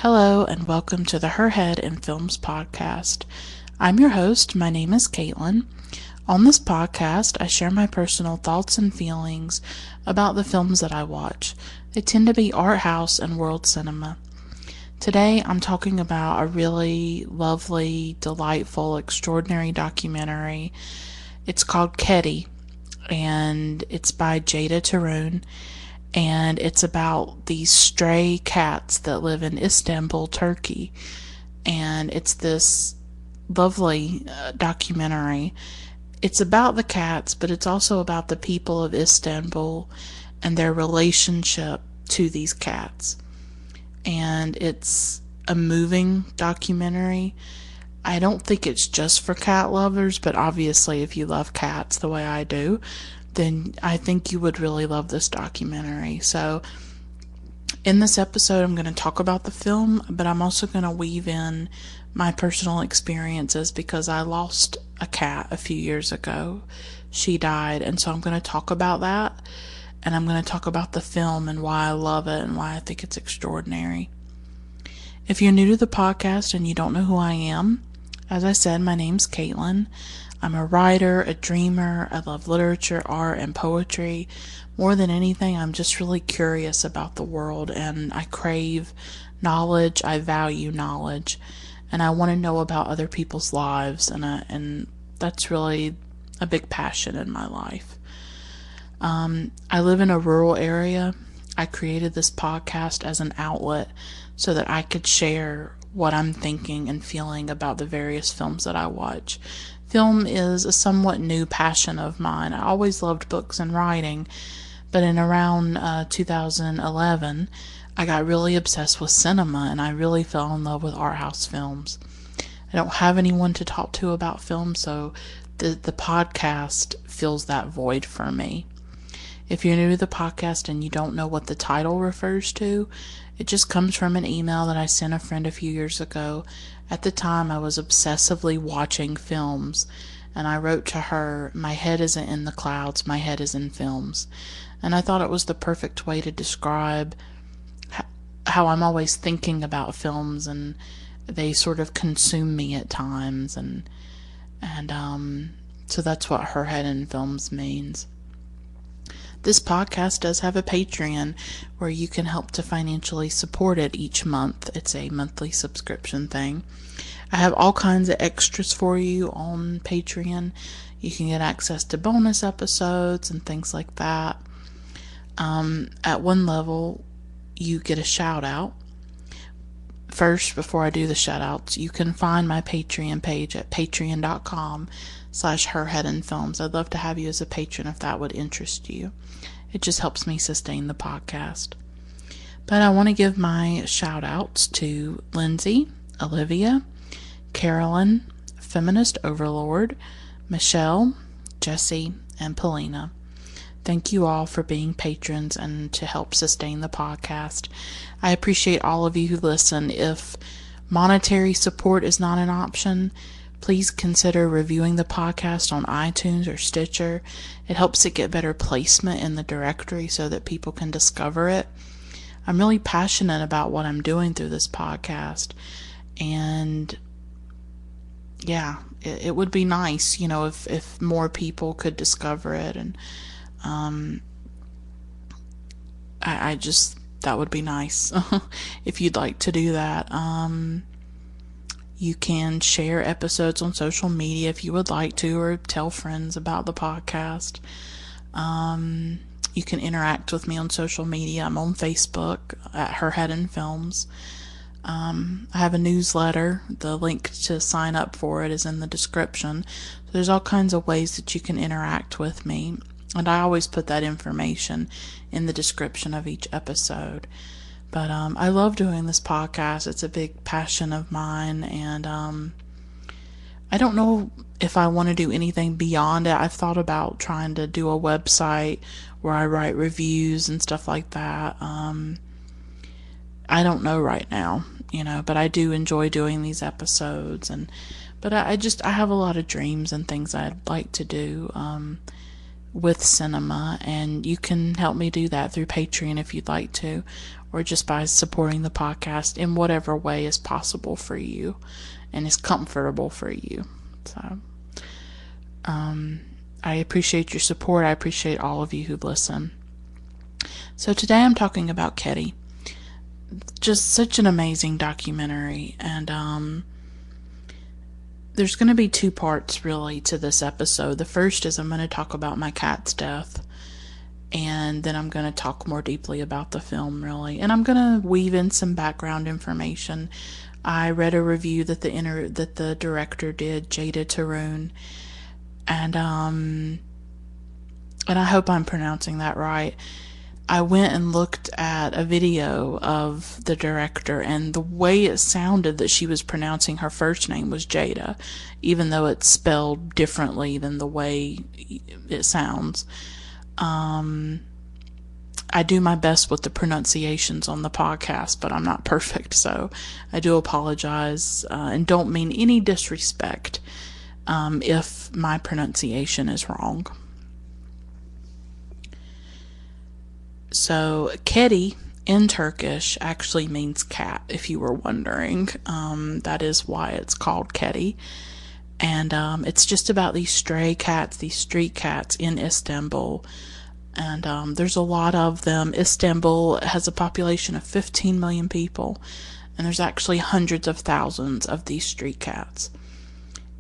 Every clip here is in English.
Hello and welcome to the Her Head in Films podcast. I'm your host. My name is Caitlin. On this podcast, I share my personal thoughts and feelings about the films that I watch. They tend to be art house and world cinema. Today, I'm talking about a really lovely, delightful, extraordinary documentary. It's called Kedi, and it's by Ceyda Torun. And it's about these stray cats that live in Istanbul, Turkey. And it's this lovely documentary. It's about the cats, but it's also about the people of Istanbul and their relationship to these cats. And it's a moving documentary. I don't think it's just for cat lovers, but obviously if you love cats the way I do, then I think you would really love this documentary. So in this episode, I'm going to talk about the film, but I'm also going to weave in my personal experiences because I lost a cat a few years ago. She died, and so I'm going to talk about that, and I'm going to talk about the film and why I love it and why I think it's extraordinary. If you're new to the podcast and you don't know who I am, as I said, my name's Caitlin. I'm a writer, a dreamer. I love literature, art, and poetry. More than anything, I'm just really curious about the world, and I crave knowledge. I value knowledge, and I want to know about other people's lives, and that's really a big passion in my life. I live in a rural area. I created this podcast as an outlet so that I could share what I'm thinking and feeling about the various films that I watch. Film is a somewhat new passion of mine. I always loved books and writing, but in around 2011, I got really obsessed with cinema, and I really fell in love with art house films. I don't have anyone to talk to about film, so the podcast fills that void for me. If you're new to the podcast and you don't know what the title refers to, it just comes from an email that I sent a friend a few years ago. At the time, I was obsessively watching films, and I wrote to her, "My head isn't in the clouds, my head is in films." And I thought it was the perfect way to describe how I'm always thinking about films, and they sort of consume me at times, and so that's what Her Head in Films means. This podcast does have a Patreon where you can help to financially support it each month. It's a monthly subscription thing. I have all kinds of extras for you on Patreon. You can get access to bonus episodes and things like that. At one level, you get a shout out. First, before I do the shout outs, you can find my Patreon page at patreon.com/herheadinfilms. I'd love to have you as a patron if that would interest you. It just helps me sustain the podcast. But I want to give my shout outs to Lindsay, Olivia, Carolyn, Feminist Overlord, Michelle, Jessie, and Paulina. Thank you all for being patrons and to help sustain the podcast. I appreciate all of you who listen. If monetary support is not an option, please consider reviewing the podcast on iTunes or Stitcher. It helps it get better placement in the directory so that people can discover it. I'm really passionate about what I'm doing through this podcast, and yeah, it would be nice, if more people could discover it, and that would be nice. If you'd like to do that. You can share episodes on social media if you would like to, or tell friends about the podcast. You can interact with me on social media. I'm on Facebook at Her Head in Films. I have a newsletter. The link to sign up for it is in the description. So there's all kinds of ways that you can interact with me, and I always put that information in the description of each episode. But I love doing this podcast. It's a big passion of mine, and I don't know if I want to do anything beyond it. I've thought about trying to do a website where I write reviews and stuff like that. I don't know right now, but I do enjoy doing these episodes, but I have a lot of dreams and things I'd like to do with cinema, and you can help me do that through Patreon if you'd like to, or just by supporting the podcast in whatever way is possible for you and is comfortable for you. So, I appreciate your support. I appreciate all of you who listen. So today I'm talking about Kedi. Just such an amazing documentary, and there's going to be two parts really to this episode. The first is I'm going to talk about my cat's death, and then I'm going to talk more deeply about the film really, and I'm going to weave in some background information. I read a review that the director did, Ceyda Torun, and I hope I'm pronouncing that right. I went and looked at a video of the director, and the way it sounded that she was pronouncing her first name was Jada, even though it's spelled differently than the way it sounds. I do my best with the pronunciations on the podcast, but I'm not perfect, so I do apologize, and don't mean any disrespect if my pronunciation is wrong. So, Kedi in Turkish actually means cat, if you were wondering. That is why it's called Kedi. And it's just about these stray cats, these street cats in Istanbul. And there's a lot of them. Istanbul has a population of 15 million people. And there's actually hundreds of thousands of these street cats.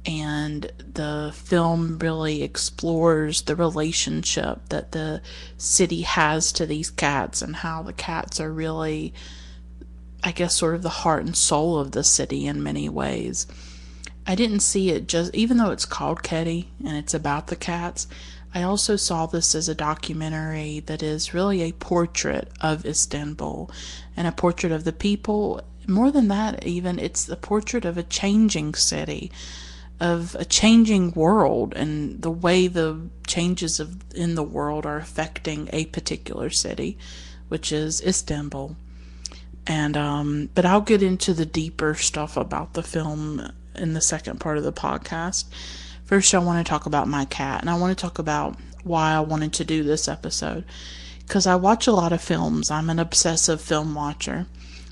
And the film really explores the relationship that the city has to these cats, and how the cats are really, I guess, sort of the heart and soul of the city in many ways. I didn't see it just, even though it's called Kedi and it's about the cats, I also saw this as a documentary that is really a portrait of Istanbul and a portrait of the people. More than that, even, it's the portrait of a changing city, of a changing world, and the way the changes in the world are affecting a particular city, which is Istanbul. And but I'll get into the deeper stuff about the film in the second part of the podcast. First, I want to talk about my cat, and I want to talk about why I wanted to do this episode, because I watch a lot of films. I'm an obsessive film watcher.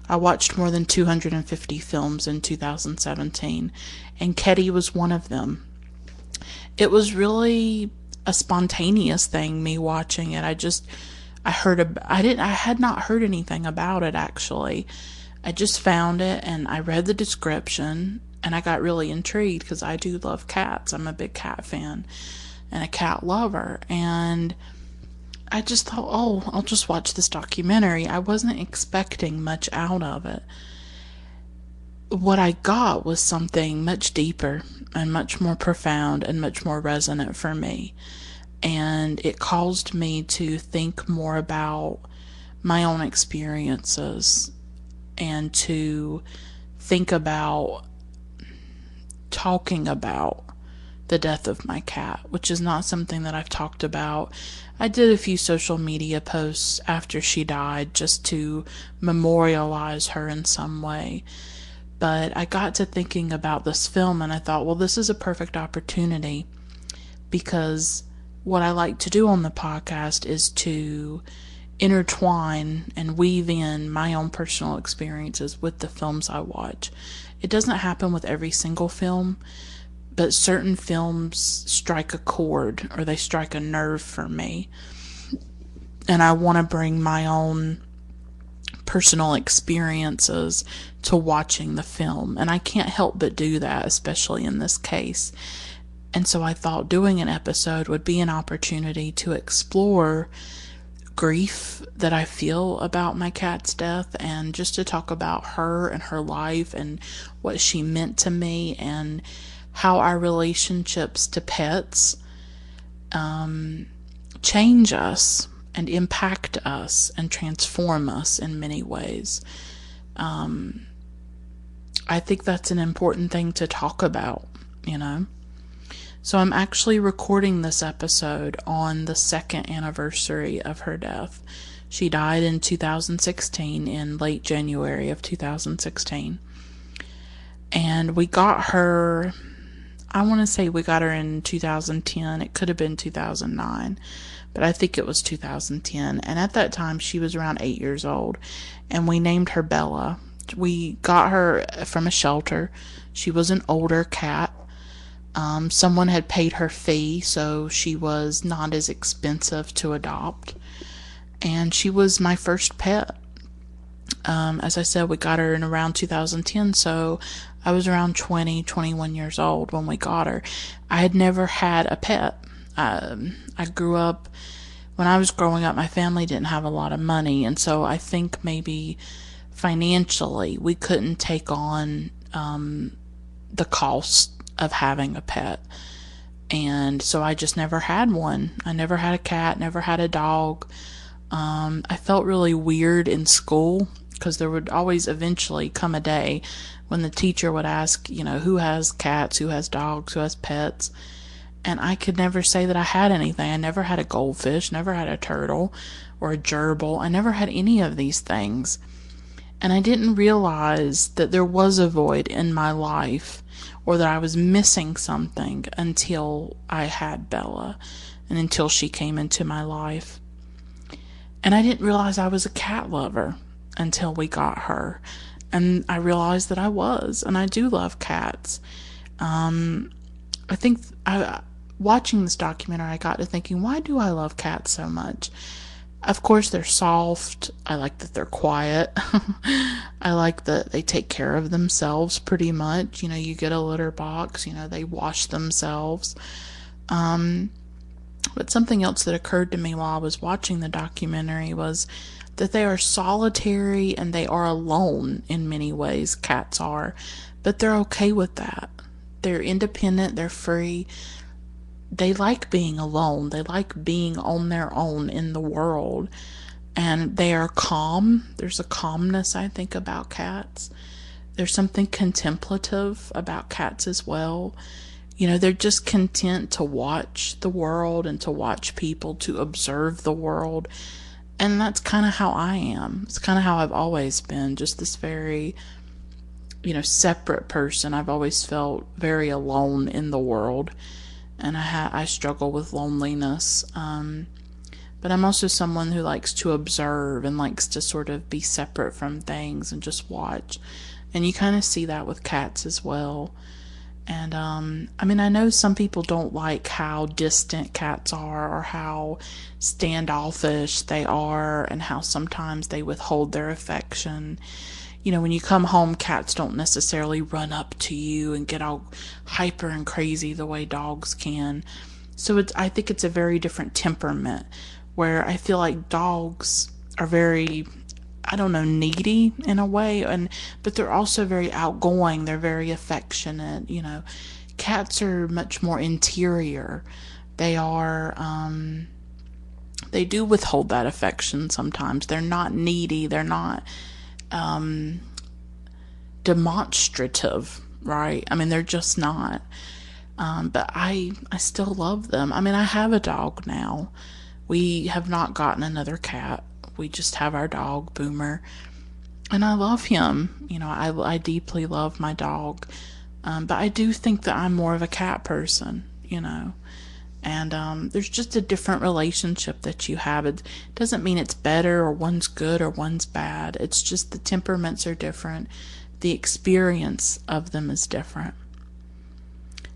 I watched more than 250 films in 2017, and Kedi was one of them. It was really a spontaneous thing, me watching it. I had not heard anything about it, actually. I just found it, and I read the description, and I got really intrigued, because I do love cats. I'm a big cat fan and a cat lover, and I just thought, oh, I'll just watch this documentary. I wasn't expecting much out of it. What I got was something much deeper and much more profound and much more resonant for me. And it caused me to think more about my own experiences, and to think about talking about the death of my cat, which is not something that I've talked about. I did a few social media posts after she died just to memorialize her in some way. But I got to thinking about this film, and I thought, well, this is a perfect opportunity, because what I like to do on the podcast is to intertwine and weave in my own personal experiences with the films I watch. It doesn't happen with every single film, but certain films strike a chord, or they strike a nerve for me. And I want to bring my own personal experiences to watching the film. And I can't help but do that, especially in this case. And so I thought doing an episode would be an opportunity to explore grief that I feel about my cat's death, and just to talk about her and her life and what she meant to me, and how our relationships to pets change us and impact us and transform us in many ways. I think that's an important thing to talk about, you know. So I'm actually recording this episode on the second anniversary of her death. She died in 2016, in late January of 2016. And we got her, I want to say we got her in 2010. It could have been 2009, but I think it was 2010. And at that time, she was around 8 years old, and we named her Bella. We got her from a shelter. She was an older cat. Someone had paid her fee, so she was not as expensive to adopt. And she was my first pet. As I said, we got her in around 2010, so I was around 20, 21 years old when we got her. I had never had a pet. I grew up, when I was growing up, my family didn't have a lot of money, and so I think maybe financially we couldn't take on the cost of having a pet. And so I just never had one. I never had a cat, never had a dog. I felt really weird in school because there would always eventually come a day when the teacher would ask, who has cats, who has dogs, who has pets. And I could never say that I had anything. I never had a goldfish, never had a turtle or a gerbil. I never had any of these things. And I didn't realize that there was a void in my life or that I was missing something until I had Bella and until she came into my life. And I didn't realize I was a cat lover until we got her. And I realized that I was, and I do love cats. I think watching this documentary, I got to thinking, why do I love cats so much? Of course, they're soft. I like that they're quiet. I like that they take care of themselves pretty much. You get a litter box, they wash themselves. But something else that occurred to me while I was watching the documentary was that they are solitary and they are alone in many ways. Cats are. But they're okay with that. They're independent. They're free. They like being alone. They like being on their own in the world. And they are calm. There's a calmness, I think, about cats. There's something contemplative about cats as well. They're just content to watch the world and to watch people, to observe the world. And that's kind of how I am. It's kind of how I've always been, just this very, separate person. I've always felt very alone in the world. And I struggle with loneliness. But I'm also someone who likes to observe and likes to sort of be separate from things and just watch. And you kind of see that with cats as well. And, I know some people don't like how distant cats are or how standoffish they are and how sometimes they withhold their affection. When you come home, cats don't necessarily run up to you and get all hyper and crazy the way dogs can. So I think it's a very different temperament where I feel like dogs are very, needy in a way, but they're also very outgoing. They're very affectionate. Cats are much more interior. They are, they do withhold that affection sometimes. They're not needy. They're not, demonstrative, right? They're just not. But I still love them. I have a dog now. We have not gotten another cat. We just have our dog, Boomer, and I love him. I deeply love my dog, but I do think that I'm more of a cat person, and there's just a different relationship that you have. It doesn't mean it's better or one's good or one's bad. It's just the temperaments are different. The experience of them is different.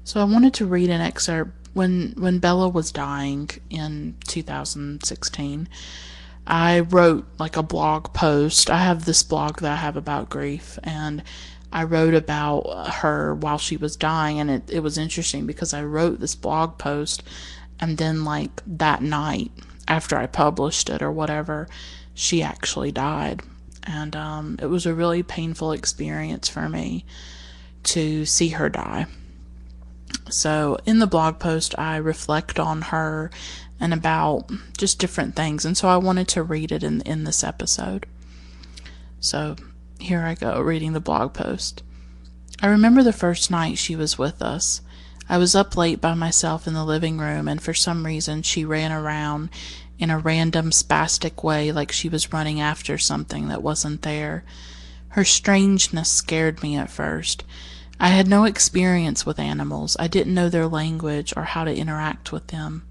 So I wanted to read an excerpt. When Bella was dying in 2016, I wrote like a blog post. I have this blog that I have about grief, and I wrote about her while she was dying, and it was interesting because I wrote this blog post, and then like that night after I published it or whatever, she actually died. And it was a really painful experience for me to see her die. So in the blog post, I reflect on her and about just different things. And so I wanted to read it in this episode. So here I go, reading the blog post. I remember the first night she was with us. I was up late by myself in the living room, and for some reason she ran around in a random spastic way like she was running after something that wasn't there. Her strangeness scared me at first. I had no experience with animals. I didn't know their language or how to interact with them.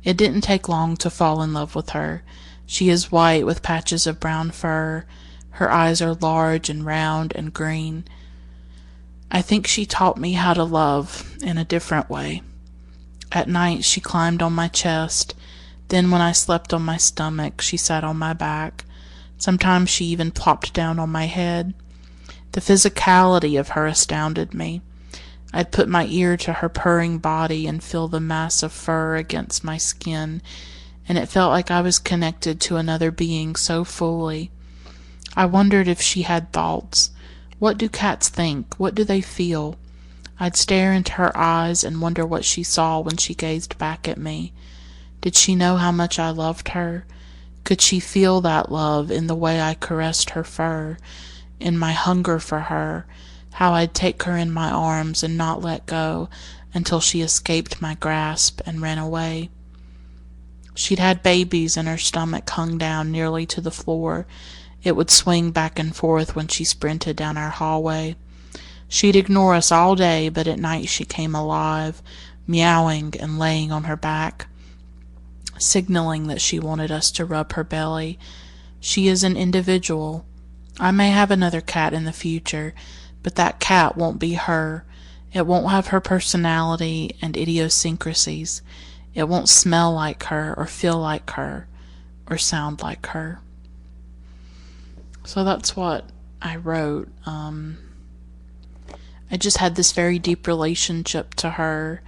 It didn't take long to fall in love with her. She is white with patches of brown fur. Her eyes are large and round and green. I think she taught me how to love in a different way. At night she climbed on my chest. Then when I slept on my stomach, she sat on my back. Sometimes she even plopped down on my head. The physicality of her astounded me. I'd put my ear to her purring body and feel the mass of fur against my skin, and it felt like I was connected to another being so fully. I wondered if she had thoughts. What do cats think? What do they feel? I'd stare into her eyes and wonder what she saw when she gazed back at me. Did she know how much I loved her? Could she feel that love in the way I caressed her fur, in my hunger for her, how I'd take her in my arms and not let go until she escaped my grasp and ran away? She'd had babies and her stomach hung down nearly to the floor. It would swing back and forth when she sprinted down our hallway. She'd ignore us all day, but at night she came alive, meowing and laying on her back, signaling that she wanted us to rub her belly. She is an individual. I may have another cat in the future, but that cat won't be her. It won't have her personality and idiosyncrasies. It won't smell like her or feel like her or sound like her. So that's what I wrote. I just had this very deep relationship to her,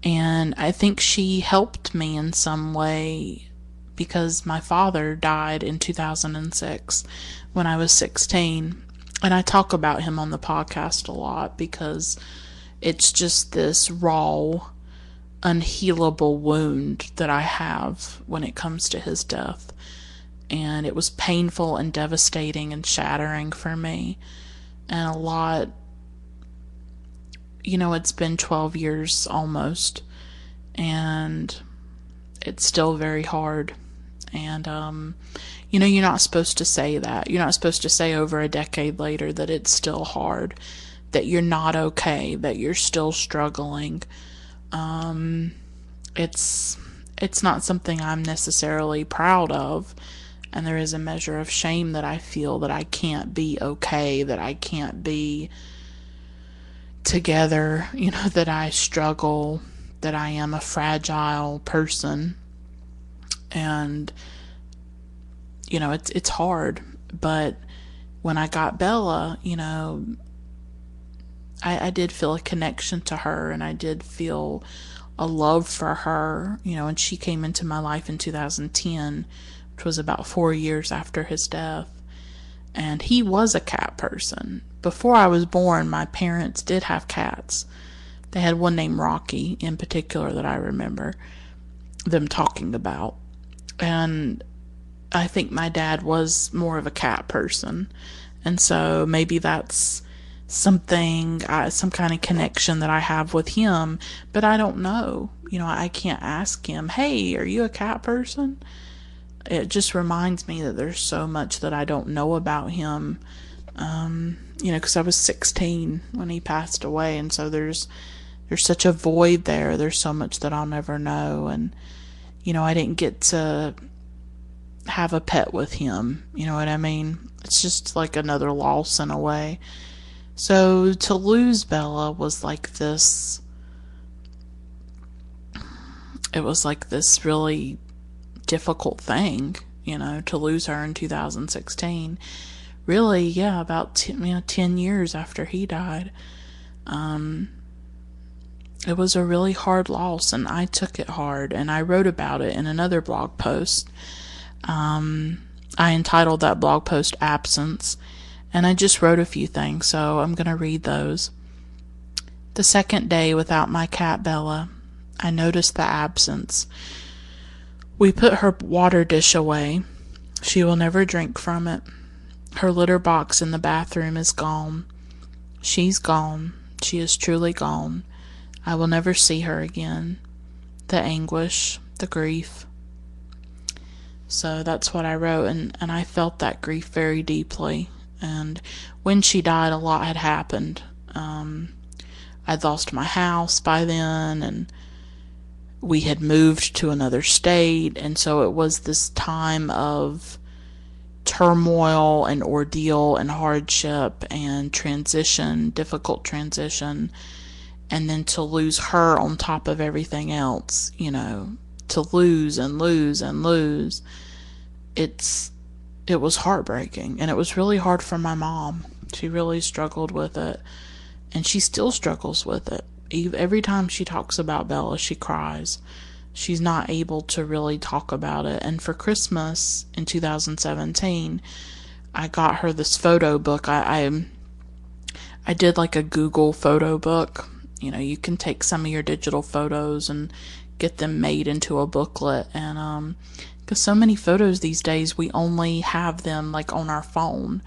and I think she helped me in some way because my father died in 2006 when I was 16. And I talk about him on the podcast a lot because it's just this raw, unhealable wound that I have when it comes to his death. And it was painful and devastating and shattering for me. And a lot, it's been 12 years almost. And it's still very hard. And, you're not supposed to say that. You're not supposed to say over a decade later that it's still hard, that you're not okay, that you're still struggling. It's not something I'm necessarily proud of, and there is a measure of shame that I feel that I can't be okay, that I can't be together, that I struggle, that I am a fragile person. And it's hard, but when I got Bella, I did feel a connection to her, and I did feel a love for her, and she came into my life in 2010, which was about 4 years after his death. And he was a cat person. Before I was born, my parents did have cats. They had one named Rocky in particular that I remember them talking about. And I think my dad was more of a cat person. And so maybe that's something, some kind of connection that I have with him, but I don't know. I can't ask him, hey, are you a cat person? It just reminds me that there's so much that I don't know about him, because I was 16 when he passed away, and so there's such a void there. There's so much that I'll never know, and, I didn't get to have a pet with him, you know what I mean? It's just like another loss in a way. So to lose Bella was like this, it was like this really difficult thing, to lose her in 2016. Really, yeah, about 10 years after he died. It was a really hard loss, and I took it hard, and I wrote about it in another blog post. I entitled that blog post Absence, and I just wrote a few things, so I'm going to read those. The second day without my cat Bella, I noticed the absence. We put her water dish away. She will never drink from it. Her litter box in the bathroom is gone. She's gone. She is truly gone. I will never see her again. The anguish, the grief. So that's what I wrote, and I felt that grief very deeply. And when she died, a lot had happened. I'd lost my house by then, and we had moved to another state, and so it was this time of turmoil and ordeal and hardship and transition, difficult transition, and then to lose her on top of everything else, to lose and lose and lose. It was heartbreaking, and it was really hard for my mom. She really struggled with it, and she still struggles with it. Every time she talks about Bella, she cries. She's not able to really talk about it. And for Christmas in 2017, I got her this photo book. I did like a Google photo book. You can take some of your digital photos and get them made into a booklet. And because so many photos these days, we only have them like on our phone.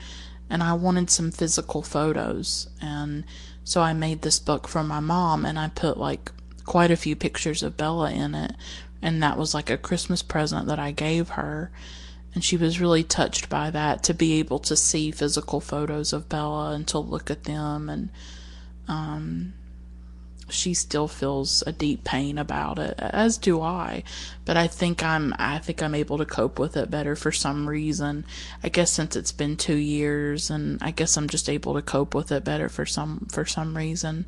And I wanted some physical photos. And so I made this book for my mom, and I put like quite a few pictures of Bella in it. And that was like a Christmas present that I gave her. And she was really touched by that, to be able to see physical photos of Bella and to look at them. And she still feels a deep pain about it, as do I. But I think I'm able to cope with it better for some reason. I guess since it's been 2 years, and I guess I'm just able to cope with it better for some reason.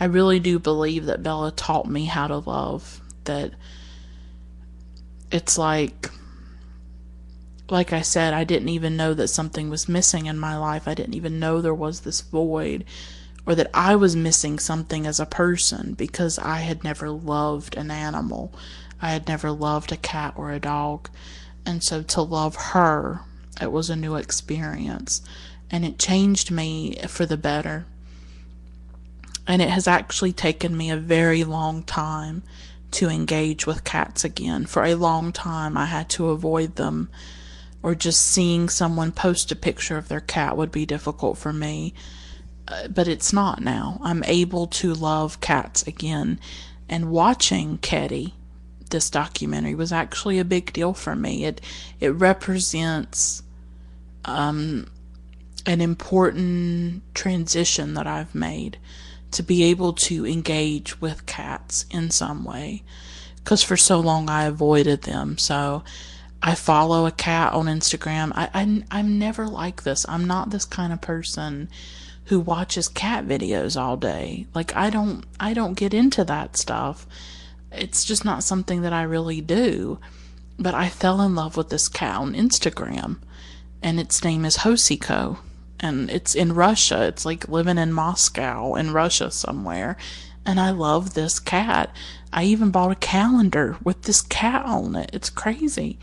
I really do believe that Bella taught me how to love. That it's like I said, I didn't even know that something was missing in my life. I didn't even know there was this void, or that I was missing something as a person, because I had never loved an animal. I had never loved a cat or a dog. And so to love her, it was a new experience. And it changed me for the better. And it has actually taken me a very long time to engage with cats again. For a long time, I had to avoid them, or just seeing someone post a picture of their cat would be difficult for me. But it's not now. I'm able to love cats again. And watching Kedi, this documentary, was actually a big deal for me. It represents an important transition that I've made, to be able to engage with cats in some way. Because for so long I avoided them. So I follow a cat on Instagram. I'm never like this. I'm not this kind of person who watches cat videos all day. Like, I don't get into that stuff. It's just not something that I really do. But I fell in love with this cat on Instagram, and its name is Hosiko, and it's in Russia. It's like living in Moscow in Russia somewhere. And I love this cat. I even bought a calendar with this cat on it. It's crazy.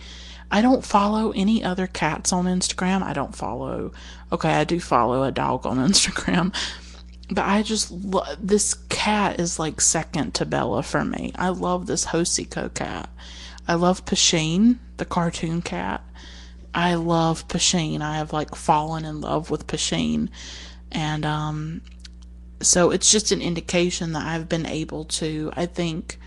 I don't follow any other cats on Instagram. I do follow a dog on Instagram. But I just this cat is like second to Bella for me. I love this Hosiko cat. I love Pasheen, the cartoon cat. I love Pasheen. I have like fallen in love with Pasheen. And so it's just an indication that I've been able to, I think,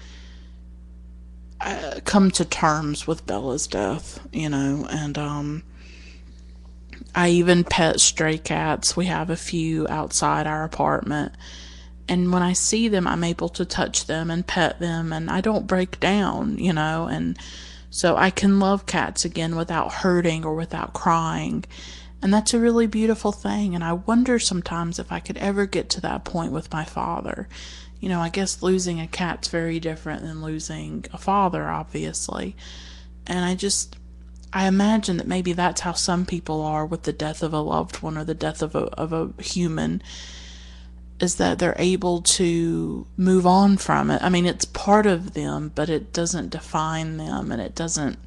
come to terms with Bella's death, and I even pet stray cats. We have a few outside our apartment, and when I see them, I'm able to touch them and pet them, and I don't break down, and so I can love cats again without hurting or without crying. And that's a really beautiful thing. And I wonder sometimes if I could ever get to that point with my father. I guess losing a cat's very different than losing a father, obviously. And I imagine that maybe that's how some people are with the death of a loved one, or the death of a human, is that they're able to move on from it. I mean, it's part of them, but it doesn't define them, and it doesn't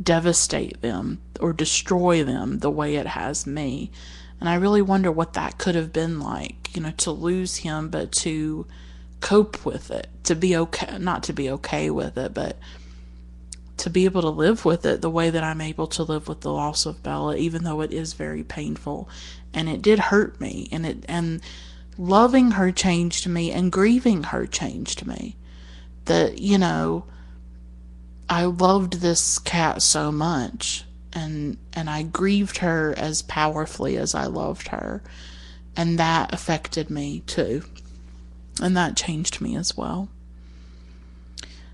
devastate them or destroy them the way it has me. And I really wonder what that could have been like, to lose him, but to cope with it, to be okay, not to be okay with it, but to be able to live with it the way that I'm able to live with the loss of Bella, even though it is very painful. And it did hurt me, and loving her changed me, and grieving her changed me. That, I loved this cat so much, and I grieved her as powerfully as I loved her. And that affected me too. And that changed me as well.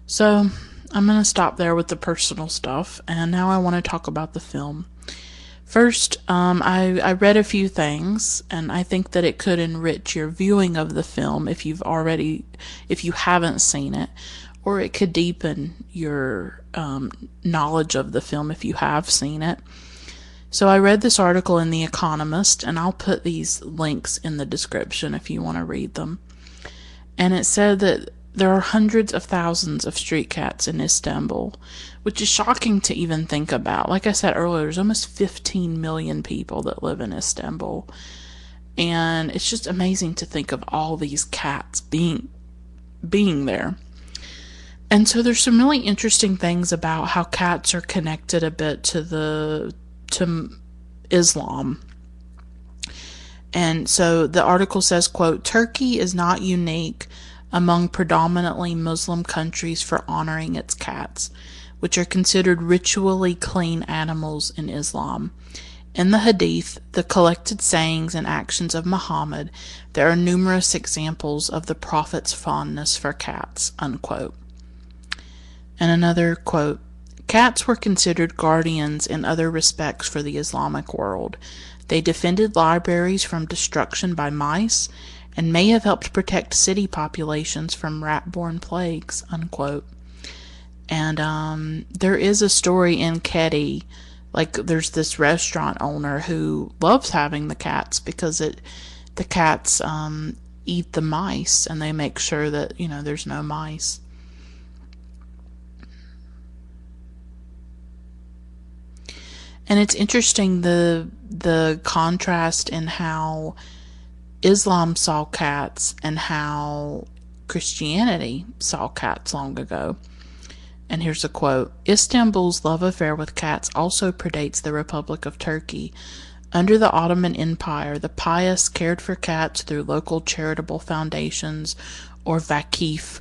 So I'm going to stop there with the personal stuff, and now I want to talk about the film. First, I read a few things, and I think that it could enrich your viewing of the film if you haven't seen it, or it could deepen your knowledge of the film if you have seen it. So I read this article in The Economist, and I'll put these links in the description if you want to read them. And it said that there are hundreds of thousands of street cats in Istanbul, which is shocking to even think about. Like I said earlier, there's almost 15 million people that live in Istanbul. And it's just amazing to think of all these cats being there. And so there's some really interesting things about how cats are connected a bit to Islam. And so the article says, quote, Turkey is not unique among predominantly Muslim countries for honoring its cats, which are considered ritually clean animals in Islam. In the Hadith, the collected sayings and actions of Muhammad, there are numerous examples of the Prophet's fondness for cats, unquote. And another quote, cats were considered guardians in other respects for the Islamic world. They defended libraries from destruction by mice and may have helped protect city populations from rat-borne plagues, unquote. And there is a story in Kedi, like there's this restaurant owner who loves having the cats because the cats eat the mice, and they make sure that, there's no mice. And it's interesting the contrast in how Islam saw cats and how Christianity saw cats long ago. And here's a quote, Istanbul's love affair with cats also predates the Republic of Turkey. Under the Ottoman Empire, the pious cared for cats through local charitable foundations or vakif.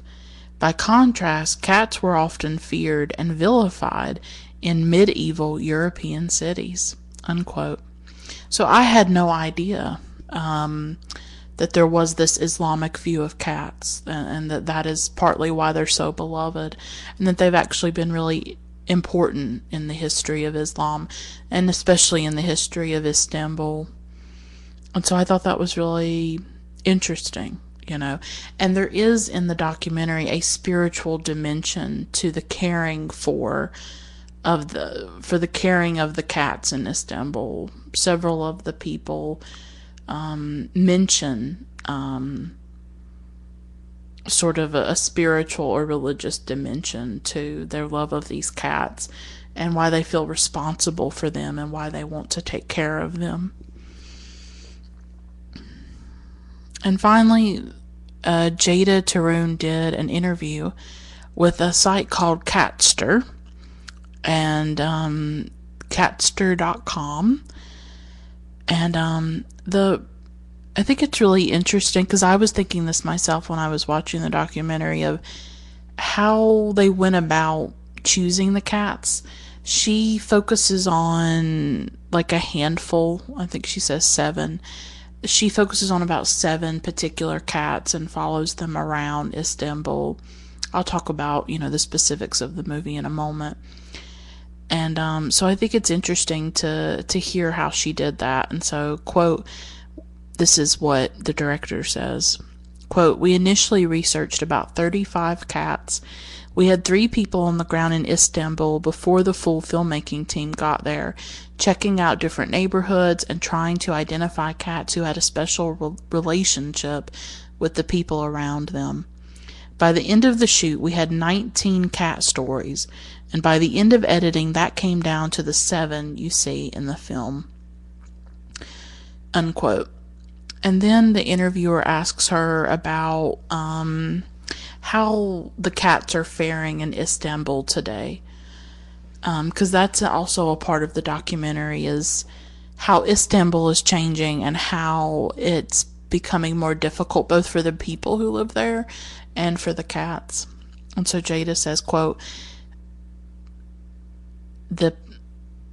By contrast, cats were often feared and vilified in medieval European cities, unquote. So I had no idea that there was this Islamic view of cats, and that is partly why they're so beloved, and that they've actually been really important in the history of Islam, and especially in the history of Istanbul. And so I thought that was really interesting, And there is in the documentary a spiritual dimension to the caring for the caring of the cats in Istanbul. Several of the people mention sort of a spiritual or religious dimension to their love of these cats, and why they feel responsible for them and why they want to take care of them. And finally, Ceyda Torun did an interview with a site called Catster, and catster.com. And I think it's really interesting because I was thinking this myself when I was watching the documentary of how they went about choosing the cats. She focuses on like a handful, I think she says 7. She focuses on about 7 particular cats and follows them around Istanbul. I'll talk about, the specifics of the movie in a moment. And so I think it's interesting to hear how she did that. And so, quote, this is what the director says. Quote, we initially researched about 35 cats. We had 3 people on the ground in Istanbul before the full filmmaking team got there, checking out different neighborhoods and trying to identify cats who had a special relationship with the people around them. By the end of the shoot, we had 19 cat stories, and by the end of editing, that came down to the 7 you see in the film. Unquote. And then the interviewer asks her about how the cats are faring in Istanbul today. Because that's also a part of the documentary, is how Istanbul is changing and how it's becoming more difficult both for the people who live there and for the cats. And so Ceyda says, quote,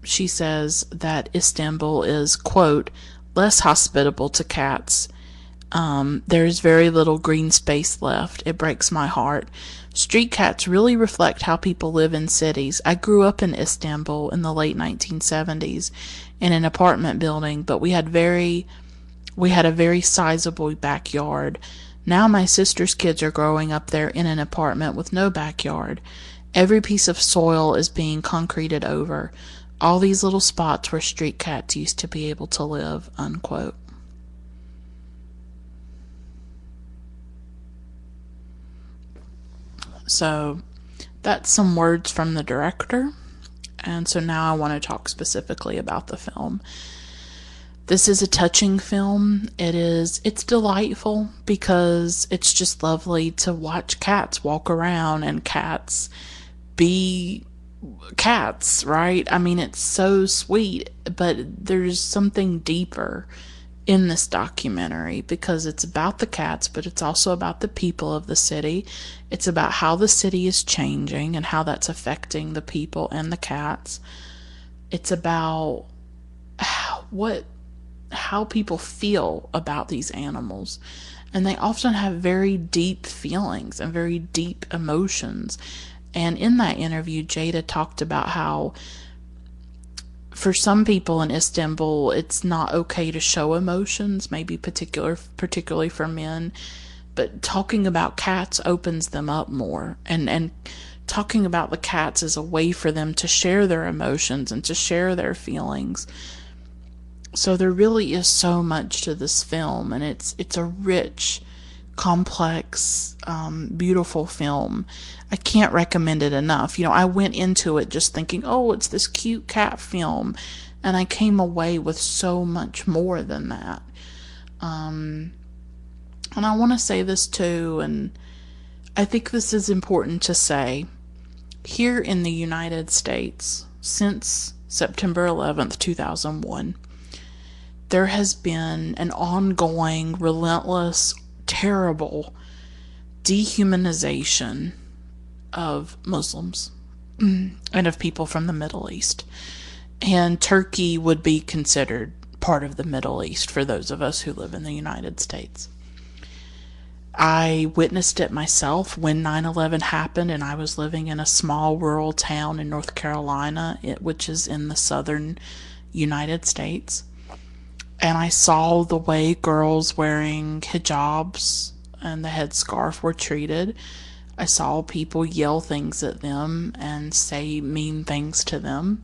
she says that Istanbul is, quote, less hospitable to cats. There's very little green space left. It breaks my heart. Street cats really reflect how people live in cities. I grew up in Istanbul in the late 1970s in an apartment building, but we had a very sizable backyard. Now my sister's kids are growing up there in an apartment with no backyard. Every piece of soil is being concreted over. All these little spots where street cats used to be able to live, unquote. So that's some words from the director. And so now I want to talk specifically about the film. This is a touching film. It's delightful because it's just lovely to watch cats walk around and cats be cats, right? I mean, it's so sweet, but there's something deeper in this documentary because it's about the cats, but it's also about the people of the city. It's about how the city is changing and how that's affecting the people and the cats. It's about how people feel about these animals. And they often have very deep feelings and very deep emotions. And in that interview, Ceyda talked about how for some people in Istanbul, it's not okay to show emotions, maybe particularly for men, but talking about cats opens them up more. And talking about the cats is a way for them to share their emotions and to share their feelings. So there really is so much to this film, and it's a rich, complex, beautiful film. I can't recommend it enough. I went into it just thinking, oh, it's this cute cat film, and I came away with so much more than that. And I want to say this too, and I think this is important to say. Here in the United States, since September 11th, 2001, there has been an ongoing, relentless, terrible dehumanization of Muslims and of people from the Middle East. And Turkey would be considered part of the Middle East for those of us who live in the United States. I witnessed it myself when 9/11 happened, and I was living in a small rural town in North Carolina, which is in the southern United States. And I saw the way girls wearing hijabs and the headscarf were treated. I saw people yell things at them and say mean things to them.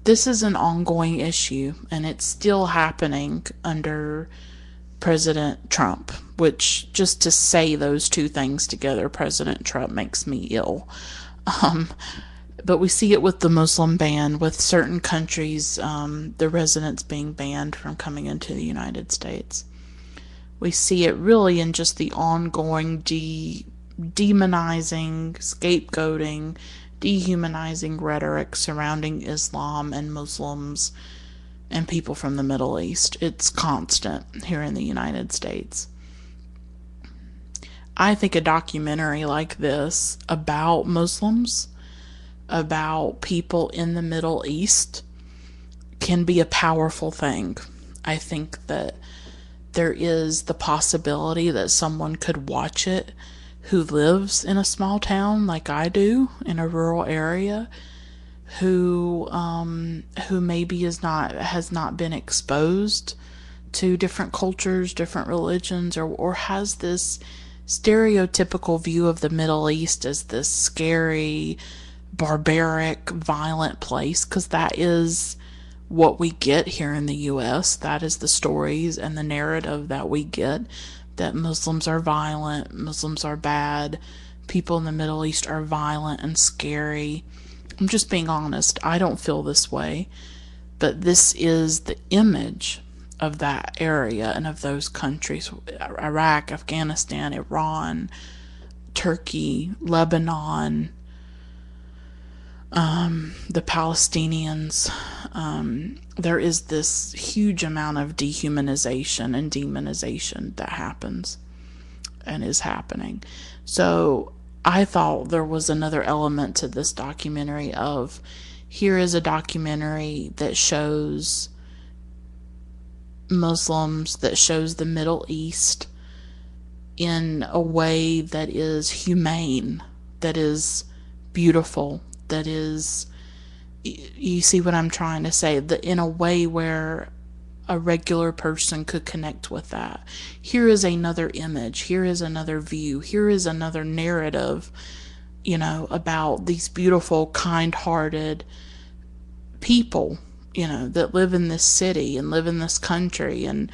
This is an ongoing issue, and it's still happening under President Trump, which, just to say those two things together, President Trump, makes me ill. But we see it with the Muslim ban, with certain countries, the residents being banned from coming into the United States. We see it really in just the ongoing demonizing, scapegoating, dehumanizing rhetoric surrounding Islam and Muslims and people from the Middle East. It's constant here in the United States. I think a documentary like this about Muslims, about people in the Middle East, can be a powerful thing. I think that there is the possibility that someone could watch it who lives in a small town like I do, in a rural area, who maybe has not been exposed to different cultures, different religions, or has this stereotypical view of the Middle East as this scary, barbaric, violent place, because that is what we get here in the U.S. That is the stories and the narrative that we get, that Muslims are violent, Muslims are bad, people in the Middle East are violent and scary. I'm just being honest. I don't feel this way, but this is the image of that area and of those countries: Iraq, Afghanistan, Iran, Turkey, Lebanon, the Palestinians. There is this huge amount of dehumanization and demonization that happens and is happening. So I thought there was another element to this documentary of, here is a documentary that shows Muslims that shows the Middle East in a way that is humane, that is beautiful, that is, you see what I'm trying to say, that in a way where a regular person could connect with that. Here is another image, here is another view, here is another narrative, about these beautiful, kind-hearted people, that live in this city and live in this country, and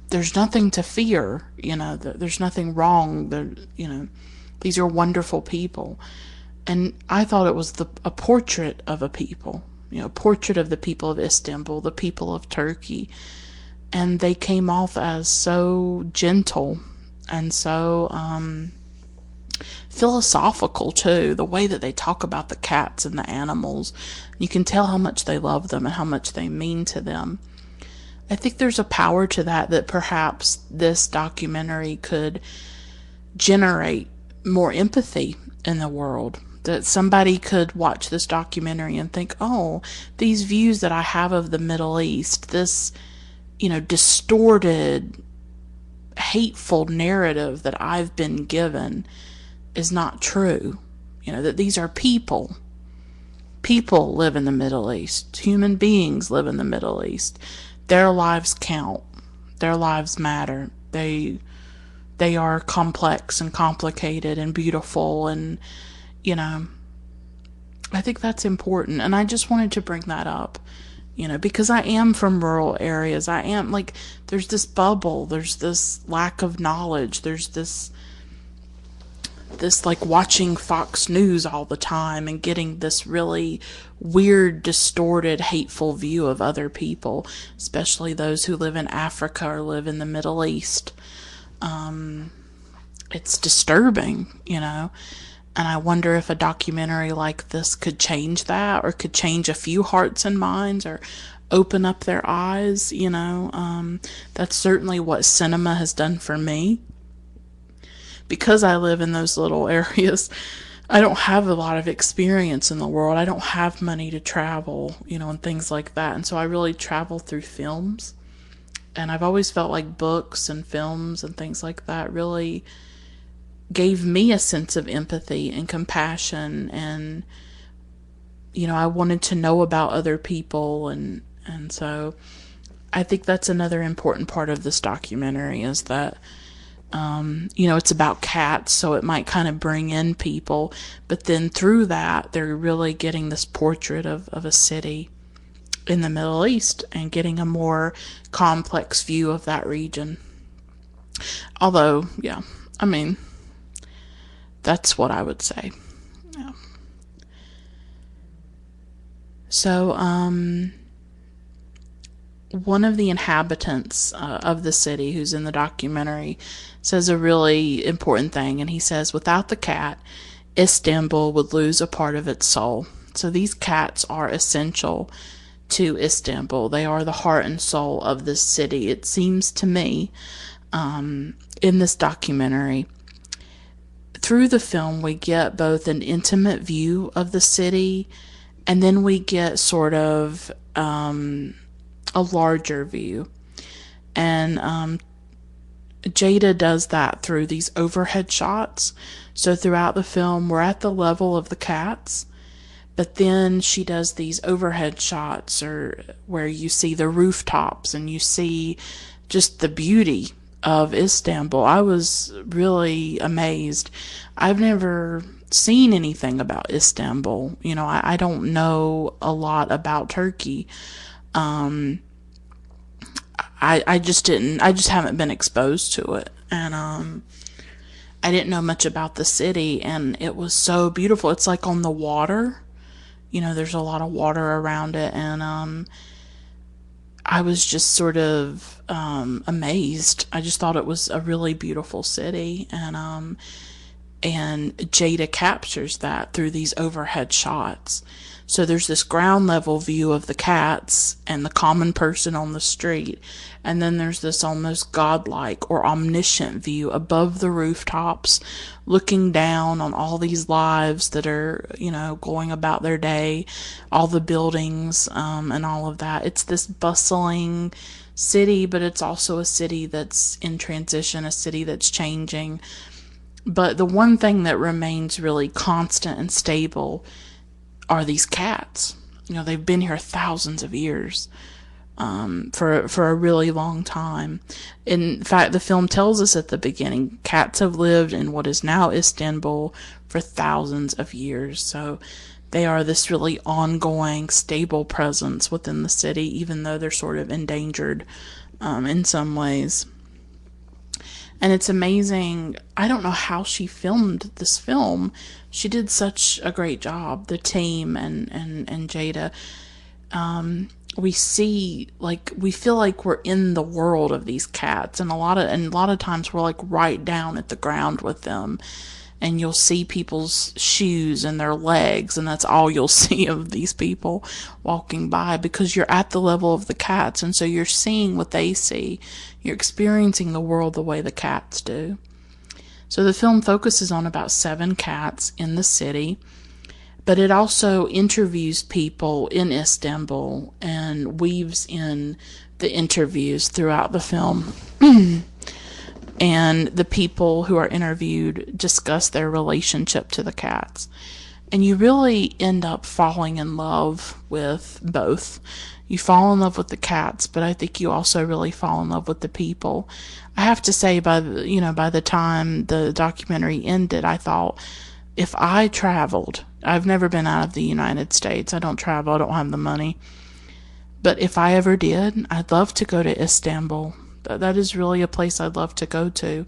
there's nothing to fear, there's nothing wrong, these are wonderful people. And I thought it was a portrait of a people, a portrait of the people of Istanbul, the people of Turkey. And they came off as so gentle and so philosophical too. The way that they talk about the cats and the animals, you can tell how much they love them and how much they mean to them. I think there's a power to that perhaps this documentary could generate more empathy in the world. That somebody could watch this documentary and think, oh, these views that I have of the Middle East, this, distorted, hateful narrative that I've been given is not true. That these are people. People live in the Middle East. Human beings live in the Middle East. Their lives count. Their lives matter. They are complex and complicated and beautiful, and I think that's important. And I just wanted to bring that up, because I am from rural areas. I am there's this bubble, there's this lack of knowledge, there's this watching Fox News all the time and getting this really weird, distorted, hateful view of other people, especially those who live in Africa or live in the Middle East. It's disturbing, and I wonder if a documentary like this could change that, or could change a few hearts and minds, or open up their eyes, That's certainly what cinema has done for me. Because I live in those little areas, I don't have a lot of experience in the world. I don't have money to travel, and things like that. And so I really travel through films. And I've always felt like books and films and things like that really gave me a sense of empathy and compassion, and I wanted to know about other people, and so I think that's another important part of this documentary, is that it's about cats, so it might kind of bring in people, but then through that they're really getting this portrait of a city in the Middle East and getting a more complex view of that region. Although, yeah, that's what I would say. Yeah. So, one of the inhabitants of the city who's in the documentary says a really important thing, and he says, without the cat, Istanbul would lose a part of its soul. So these cats are essential to Istanbul. They are the heart and soul of this city, it seems to me, in this documentary. Through the film, we get both an intimate view of the city, and then we get sort of a larger view. And Ceyda does that through these overhead shots. So throughout the film, we're at the level of the cats, but then she does these overhead shots, or where you see the rooftops and you see just the beauty of Istanbul. I was really amazed. I've never seen anything about Istanbul. I don't know a lot about Turkey. I just haven't been exposed to it. And I didn't know much about the city, and it was so beautiful. It's like on the water. There's a lot of water around it, and I was just sort of amazed. I just thought it was a really beautiful city, and Ceyda captures that through these overhead shots. So there's this ground level view of the cats and the common person on the street, and then there's this almost godlike or omniscient view above the rooftops, looking down on all these lives that are, going about their day, all the buildings, and all of that. It's this bustling city, but it's also a city that's in transition, a city that's changing. But the one thing that remains really constant and stable are these cats. They've been here thousands of years, for a really long time. In fact, the film tells us at the beginning, cats have lived in what is now Istanbul for thousands of years. So they are this really ongoing, stable presence within the city, even though they're sort of endangered in some ways. And it's amazing. I don't know how she filmed this film. She did such a great job, the team and Ceyda. We see, like, we feel like we're in the world of these cats, and a lot of times we're like right down at the ground with them, and you'll see people's shoes and their legs, and that's all you'll see of these people walking by, because you're at the level of the cats, and so you're seeing what they see. You're experiencing the world the way the cats do. So the film focuses on about 7 cats in the city, but it also interviews people in Istanbul and weaves in the interviews throughout the film. And the people who are interviewed discuss their relationship to the cats. And you really end up falling in love with both. You fall in love with the cats, but I think you also really fall in love with the people. I have to say, by the time the documentary ended, I thought, if I traveled, I've never been out of the United States. I don't travel. I don't have the money. But if I ever did, I'd love to go to Istanbul. That is really a place I'd love to go to.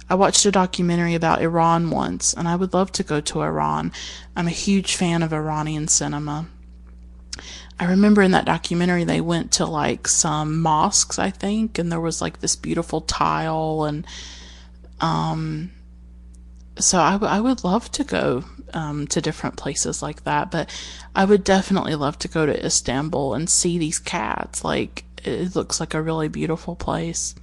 I watched a documentary about Iran once, and I would love to go to Iran. I'm a huge fan of Iranian cinema. I remember in that documentary they went to like some mosques, I think, and there was like this beautiful tile, and so I would love to go to different places like that, but I would definitely love to go to Istanbul and see these cats. Like, it looks like a really beautiful place.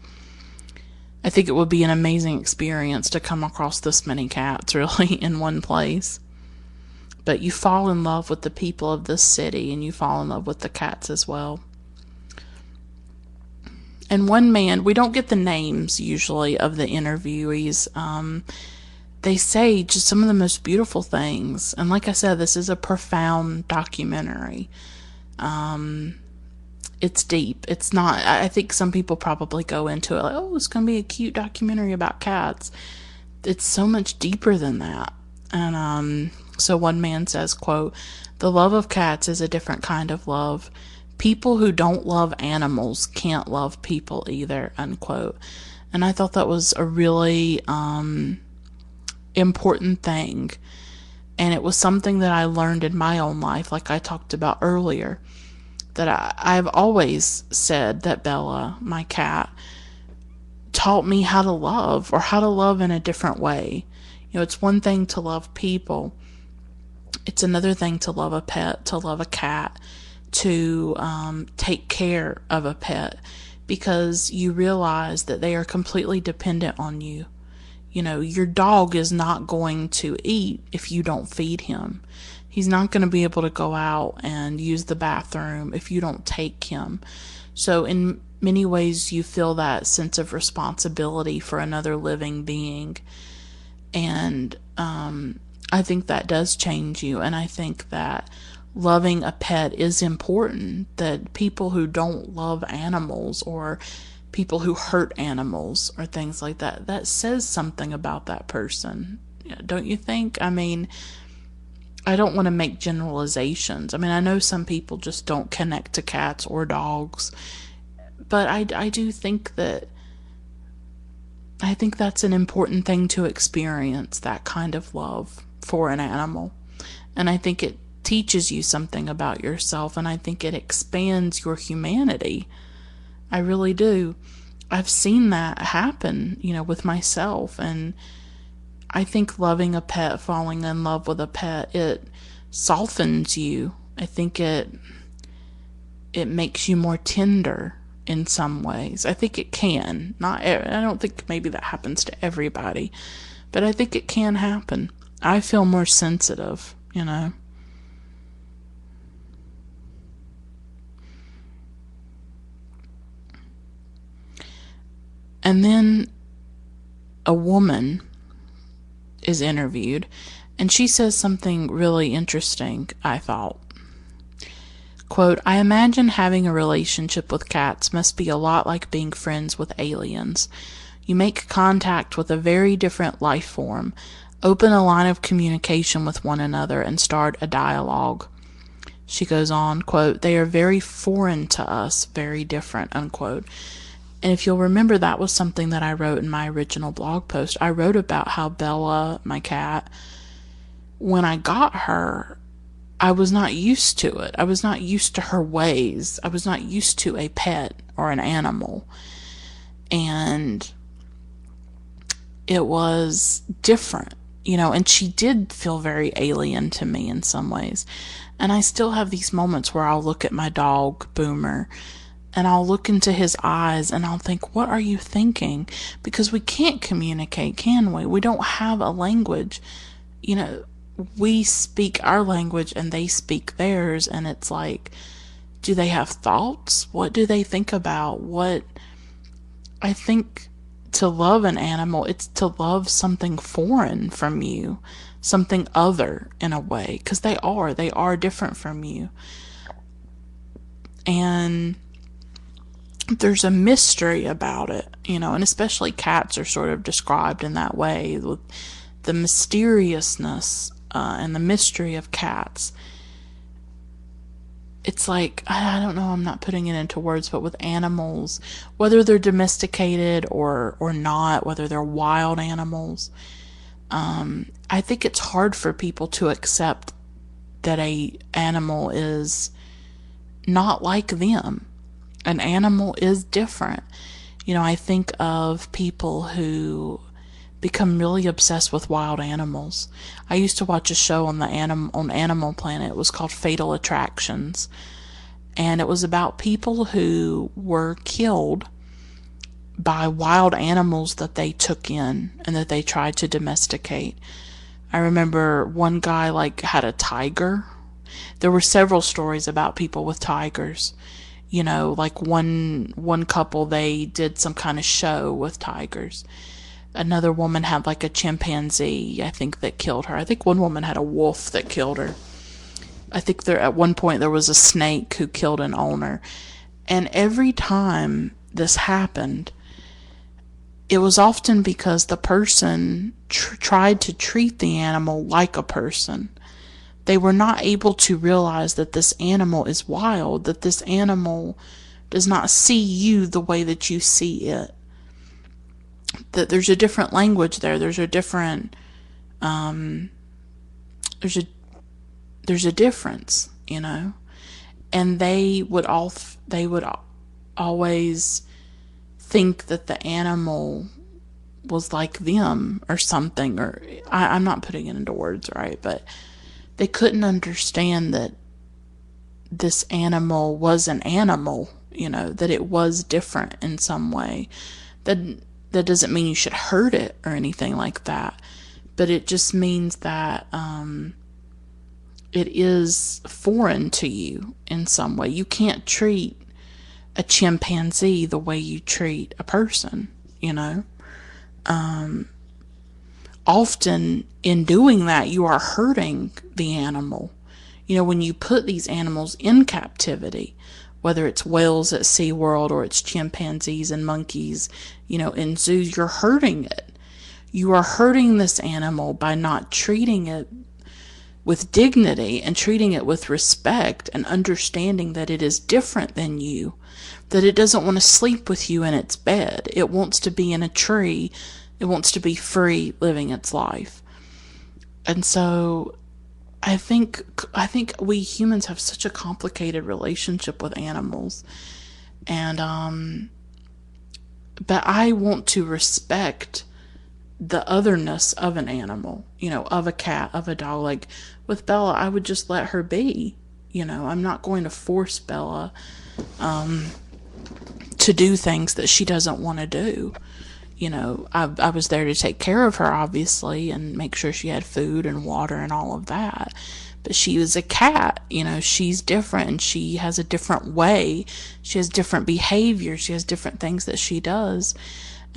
I think it would be an amazing experience to come across this many cats really in one place. But you fall in love with the people of this city, and you fall in love with the cats as well. And one man, we don't get the names usually of the interviewees. They say just some of the most beautiful things. And like I said, this is a profound documentary. It's deep. It's not, I think some people probably go into it like, oh, it's going to be a cute documentary about cats. It's so much deeper than that. And so one man says, quote, "The love of cats is a different kind of love. People who don't love animals can't love people either," unquote. And I thought that was a really important thing. And it was something that I learned in my own life, like I talked about earlier, that I've always said that Bella, my cat, taught me how to love, or how to love in a different way. It's one thing to love people. It's another thing to love a pet, to love a cat, to take care of a pet, because you realize that they are completely dependent on you. Your dog is not going to eat if you don't feed him. He's not going to be able to go out and use the bathroom if you don't take him. So in many ways, you feel that sense of responsibility for another living being. And I think that does change you. And I think that loving a pet is important. That people who don't love animals, or people who hurt animals, or things like that, that says something about that person. Don't you think? I mean, I don't want to make generalizations. I mean, I know some people just don't connect to cats or dogs, but I do think that, I think that's an important thing to experience, that kind of love for an animal. And I think it teaches you something about yourself, and I think it expands your humanity. I really do. I've seen that happen, with myself, and I think loving a pet, falling in love with a pet, it softens you. I think it makes you more tender in some ways. I think it can. I don't think maybe that happens to everybody, but I think it can happen. I feel more sensitive, And then a woman is interviewed, and she says something really interesting, I thought. Quote, "I imagine having a relationship with cats must be a lot like being friends with aliens. You make contact with a very different life form, open a line of communication with one another, and start a dialogue." She goes on, quote, "They are very foreign to us, very different," unquote. And if you'll remember, that was something that I wrote in my original blog post. I wrote about how Bella, my cat, when I got her, I was not used to it. I was not used to her ways. I was not used to a pet or an animal. And it was different, and she did feel very alien to me in some ways. And I still have these moments where I'll look at my dog, Boomer, and I'll look into his eyes and I'll think, what are you thinking? Because we can't communicate, can we? We don't have a language. We speak our language and they speak theirs, and it's like, do they have thoughts? What do they think about? I think to love an animal, it's to love something foreign from you, something other in a way, because they are different from you. And there's a mystery about it, and especially cats are sort of described in that way, with the mysteriousness and the mystery of cats. It's like, I don't know, I'm not putting it into words, but with animals, whether they're domesticated or not, whether they're wild animals, I think it's hard for people to accept that a animal is not like them. An animal is different. I think of people who become really obsessed with wild animals. I used to watch a show on Animal Planet. It was called Fatal Attractions, and it was about people who were killed by wild animals that they took in and that they tried to domesticate. I remember one guy had a tiger. There were several stories about people with tigers. One couple, they did some kind of show with tigers. Another woman had a chimpanzee, I think, that killed her. I think one woman had a wolf that killed her. I think at one point there was a snake who killed an owner. And every time this happened, it was often because the person tried to treat the animal like a person. They were not able to realize that this animal is wild, that this animal does not see you the way that you see it. That there's a different language there. There's a different, there's a difference, and they would always think that the animal was like them or something, or I'm not putting it into words right, but they couldn't understand that this animal was an animal, that it was different in some way. That doesn't mean you should hurt it or anything like that, but it just means that it is foreign to you in some way. You can't treat a chimpanzee the way you treat a person, Often in doing that, you are hurting the animal. When you put these animals in captivity, whether it's whales at SeaWorld or it's chimpanzees and monkeys, in zoos, you're hurting it. You are hurting this animal by not treating it with dignity and treating it with respect and understanding that it is different than you, that it doesn't want to sleep with you in its bed. It wants to be in a tree. It wants to be free living its life. And so I think we humans have such a complicated relationship with animals, and but I want to respect the otherness of an animal, of a cat, of a dog. With Bella, I would just let her be. I'm not going to force Bella to do things that she doesn't want to do. I was there to take care of her, obviously, and make sure she had food and water and all of that. But she was a cat, she's different, and she has a different way. She has different behavior. She has different things that she does.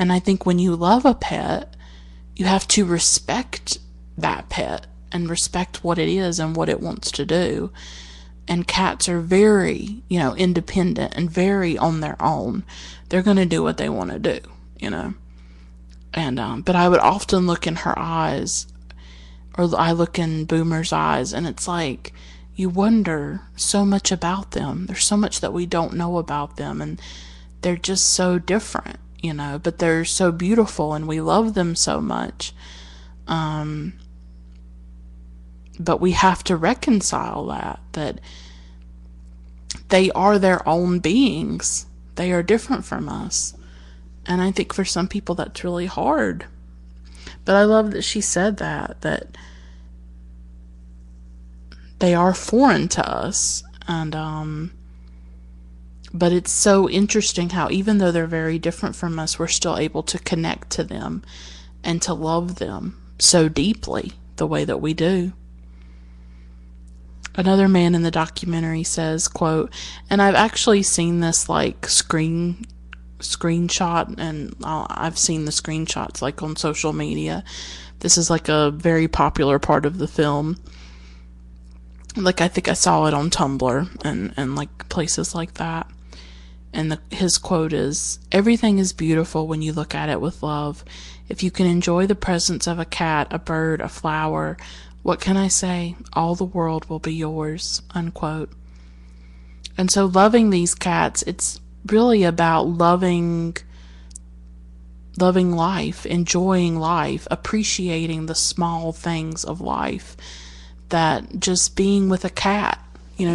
And I think when you love a pet, you have to respect that pet and respect what it is and what it wants to do. And cats are very, independent and very on their own. They're going to do what they want to do, And, but I would often look in her eyes, or I look in Boomer's eyes, and it's like, you wonder so much about them. There's so much that we don't know about them, and they're just so different, but they're so beautiful, and we love them so much. But we have to reconcile that they are their own beings. They are different from us. And I think for some people that's really hard. But I love that she said that they are foreign to us. And, but it's so interesting how even though they're very different from us, we're still able to connect to them and to love them so deeply the way that we do. Another man in the documentary says, quote, and I've actually seen this like screenshot, and I've seen the screenshots like on social media. This is like a very popular part of the film. Like I think I saw it on Tumblr and like places like that. And his quote is, everything is beautiful when you look at it with love. If you can enjoy the presence of a cat, a bird, a flower, what can I say? All the world will be yours, unquote. And so loving these cats, it's really about loving life, enjoying life, appreciating the small things of life. That just being with a cat,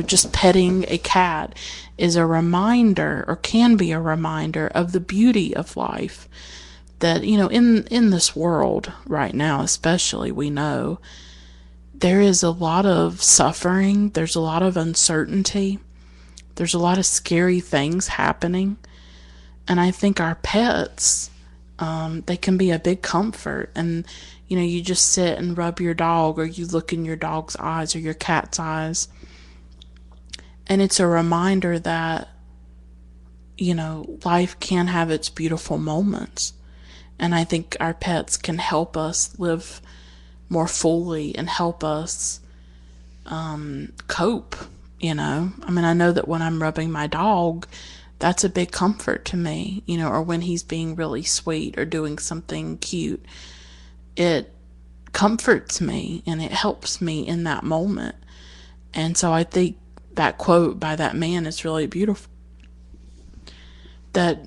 just petting a cat is a reminder, or can be a reminder, of the beauty of life. That, in this world right now especially, we know there is a lot of suffering, there's a lot of uncertainty, there's a lot of scary things happening. And I think our pets, they can be a big comfort. And, you just sit and rub your dog, or you look in your dog's eyes or your cat's eyes. And it's a reminder that, life can have its beautiful moments. And I think our pets can help us live more fully and help us cope, I know that when I'm rubbing my dog, that's a big comfort to me, or when he's being really sweet or doing something cute. It comforts me and it helps me in that moment. And so I think that quote by that man is really beautiful. That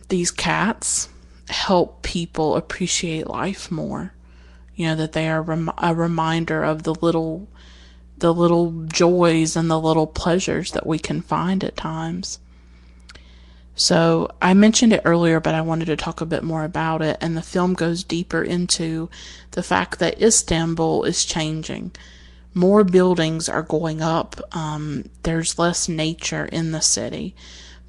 these cats help people appreciate life more. That they are a reminder of the little joys and the little pleasures that we can find at times. So I mentioned it earlier, but I wanted to talk a bit more about it. And the film goes deeper into the fact that Istanbul is changing. More buildings are going up. There's less nature in the city.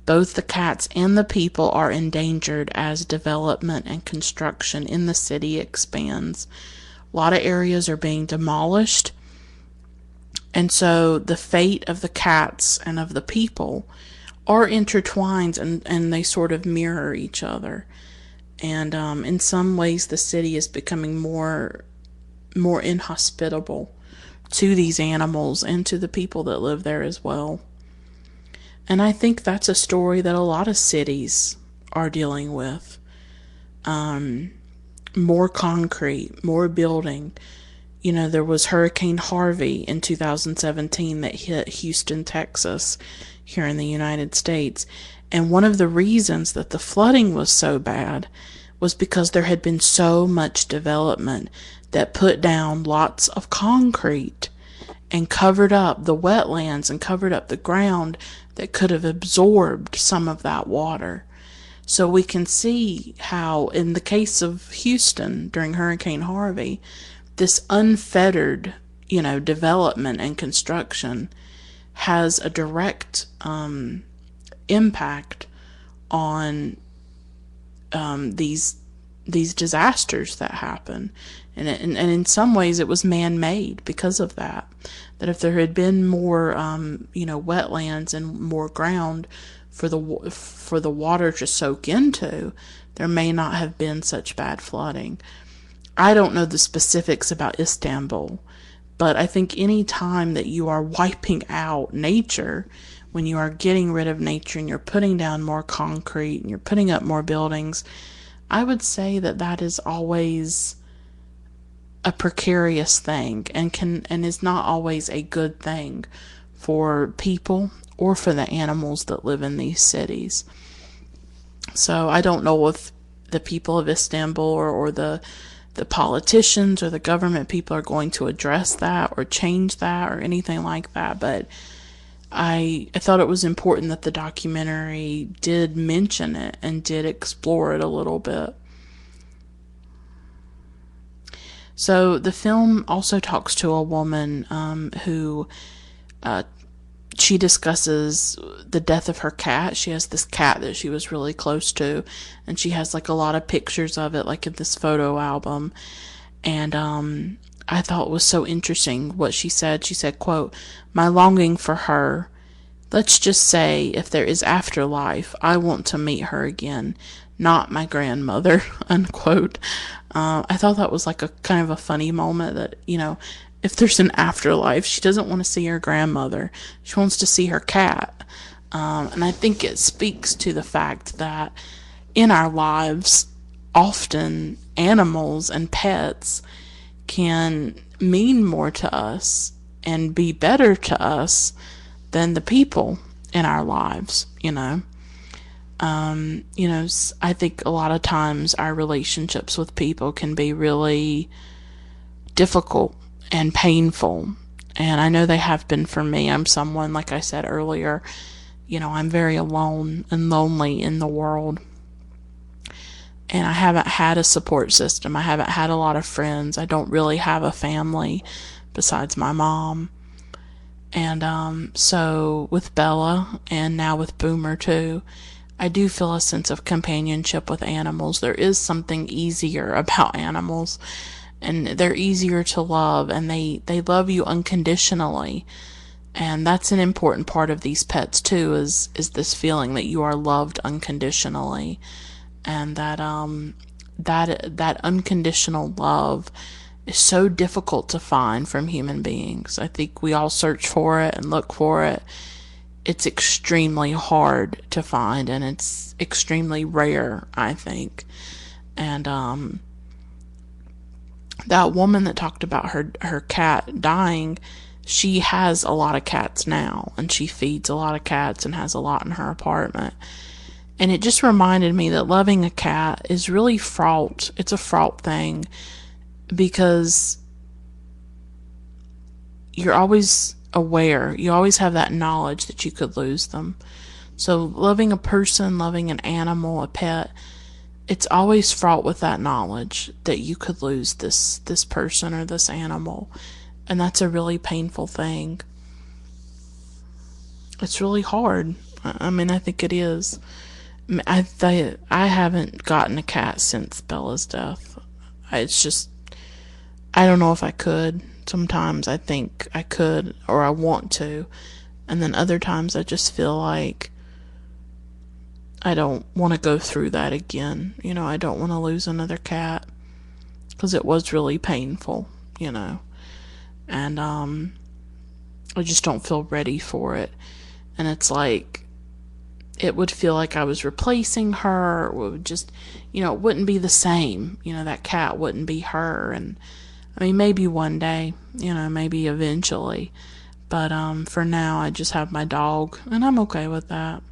Both the cats and the people are endangered as development and construction in the city expands. A lot of areas are being demolished. And so the fate of the cats and of the people are intertwined, and they sort of mirror each other. And in some ways the city is becoming more inhospitable to these animals and to the people that live there as well. And I think that's a story that a lot of cities are dealing with. More concrete, more building. There was Hurricane Harvey in 2017 that hit Houston, Texas, here in the United States. And one of the reasons that the flooding was so bad was because there had been so much development that put down lots of concrete and covered up the wetlands and covered up the ground that could have absorbed some of that water. So we can see how, in the case of Houston during Hurricane Harvey, this unfettered, development and construction has a direct impact on these disasters that happen. And in some ways it was man-made because of that. That if there had been more, wetlands and more ground for the water to soak into, there may not have been such bad flooding. I don't know the specifics about Istanbul, but I think any time that you are wiping out nature, when you are getting rid of nature and you're putting down more concrete and you're putting up more buildings, I would say that that is always a precarious thing and is not always a good thing for people or for the animals that live in these cities. So I don't know if the people of Istanbul or the politicians or the government people are going to address that or change that or anything like that, but I thought it was important that the documentary did mention it and did explore it a little bit. So the film also talks to a woman who she discusses the death of her cat. She has this cat that she was really close to, and she has like a lot of pictures of it, like in this photo album. And I thought it was so interesting what she said. She said, quote, "My longing for her, let's just say if there is afterlife, I want to meet her again, not my grandmother," unquote. I thought that was like a kind of a funny moment that, if there's an afterlife, she doesn't want to see her grandmother. She wants to see her cat. And I think it speaks to the fact that in our lives, often animals and pets can mean more to us and be better to us than the people in our lives, I think a lot of times our relationships with people can be really difficult and painful. And I know they have been for me. I'm someone, like I said earlier, I'm very alone and lonely in the world. And I haven't had a support system. I haven't had a lot of friends. I don't really have a family besides my mom. And so with Bella and now with Boomer too, I do feel a sense of companionship with animals. There is something easier about animals, and they're easier to love, and they love you unconditionally. And that's an important part of these pets too, is this feeling that you are loved unconditionally, and that that unconditional love is so difficult to find from human beings. I think we all search for it and look for it. It's extremely hard to find, and it's extremely rare, I think. And that woman that talked about her cat dying, she has a lot of cats now, and she feeds a lot of cats and has a lot in her apartment. And it just reminded me that loving a cat is really fraught. It's a fraught thing, because you're always aware. You always have that knowledge that you could lose them. So loving a person, loving an animal, a pet, it's always fraught with that knowledge that you could lose this person or this animal. And that's a really painful thing. It's really hard. I mean, I think it is. I haven't gotten a cat since Bella's death. It's just, I don't know if I could. Sometimes I think I could, or I want to, and then other times I just feel like I don't want to go through that again. I don't want to lose another cat, because it was really painful, and I just don't feel ready for it. And it's like, it would feel like I was replacing her. It would just, it wouldn't be the same. That cat wouldn't be her. And I mean, maybe one day, maybe eventually. But for now, I just have my dog, and I'm okay with that.